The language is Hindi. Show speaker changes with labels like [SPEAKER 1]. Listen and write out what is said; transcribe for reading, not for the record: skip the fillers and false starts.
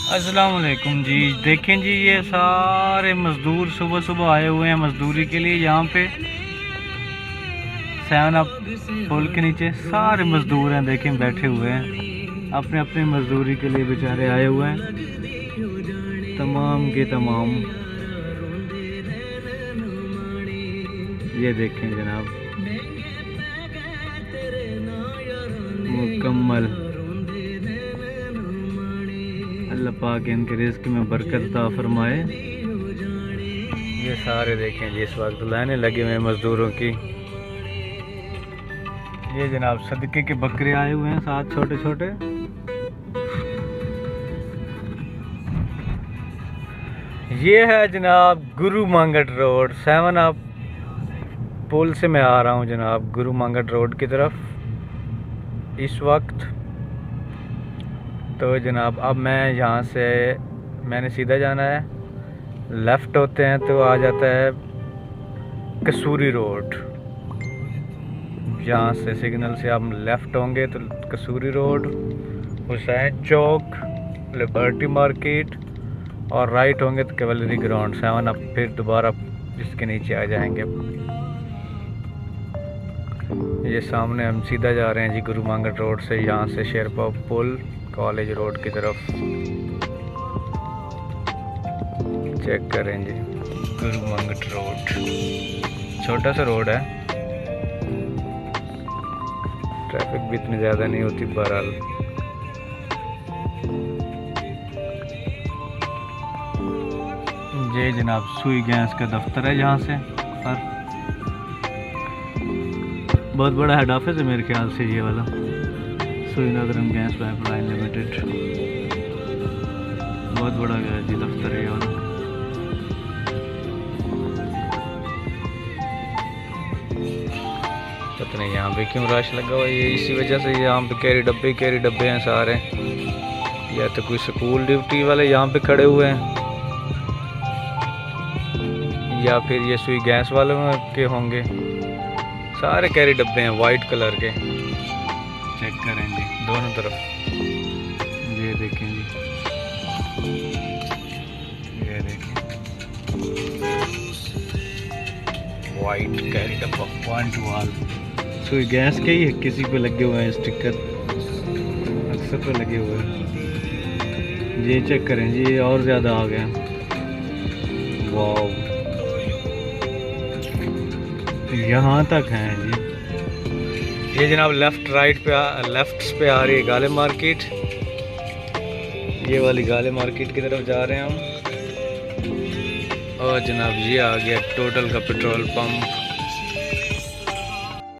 [SPEAKER 1] अस्सलाम वालेकुम जी। देखें जी, ये सारे मज़दूर सुबह सुबह आए हुए हैं मज़दूरी के लिए। यहाँ पे 7 अप पुल के नीचे सारे मज़दूर हैं, देखें बैठे हुए हैं अपने अपने मज़दूरी के लिए, बेचारे आए हुए हैं तमाम के तमाम। ये देखें जनाब, मुकम्मल। अल्लाह पाक इनके रिज़्क में बरकत अता फरमाए। ये सारे देखें जी, इस वक्त लाइनें लगे हुए हैं मज़दूरों की। ये जनाब सदके के बकरे आए हुए हैं, 7 छोटे छोटे। ये है जनाब गुरु मांगट रोड, 7 अप पुल से मैं आ रहा हूँ जनाब गुरु मांगट रोड की तरफ इस वक्त। तो जनाब अब मैं यहाँ से मैंने सीधा जाना है, लेफ़्ट होते हैं तो आ जाता है कसूरी रोड। यहाँ से सिग्नल से आप लेफ़्ट होंगे तो कसूरी रोड, हुसैन चौक, लिबर्टी मार्केट, और राइट होंगे तो कैवलरी ग्राउंड 7 अप। फिर दोबारा इसके नीचे आ जाएंगे। ये सामने हम सीधा जा रहे हैं जी गुरु मांगट रोड से, यहाँ से शेरपा पुल कॉलेज रोड की तरफ। चेक करें जी गुरु मांगट रोड, छोटा सा रोड है, ट्रैफिक भी इतनी ज़्यादा नहीं होती। बहरहाल ये जनाब सुई गैस का दफ्तर है, यहाँ से पर बहुत बड़ा हेड ऑफिस है मेरे ख्याल से ये वाला, सुई नदरन गैस पाइपलाइन लिमिटेड। बहुत बड़ा गया जी दफ्तर है ये वाला। पता नहीं यहाँ पे क्यों रश लगा हुआ है, ये इसी वजह से यहाँ पे कैरी डब्बे हैं सारे, या तो कोई स्कूल ड्यूटी वाले यहाँ पे खड़े हुए हैं, या फिर ये सुई गैस वालों के होंगे। सारे कैरी डब्बे हैं वाइट कलर के। चेक करें जी दोनों तरफ, ये देखें जी, ये देखें वाइट कैरी डब्बा, पॉइंट वाल। सुई गैस के ही किसी पे लगे हुए हैं स्टिकर, अक्सर पे लगे हुए हैं। ये चेक करें जी, ये और ज़्यादा आ गया। वाह, यहाँ तक हैं जी। ये जनाब लेफ़्ट पे आ रही है गाले मार्केट। ये वाली गाले मार्केट की तरफ जा रहे हैं हम। और जनाब ये आ गया टोटल का पेट्रोल पंप।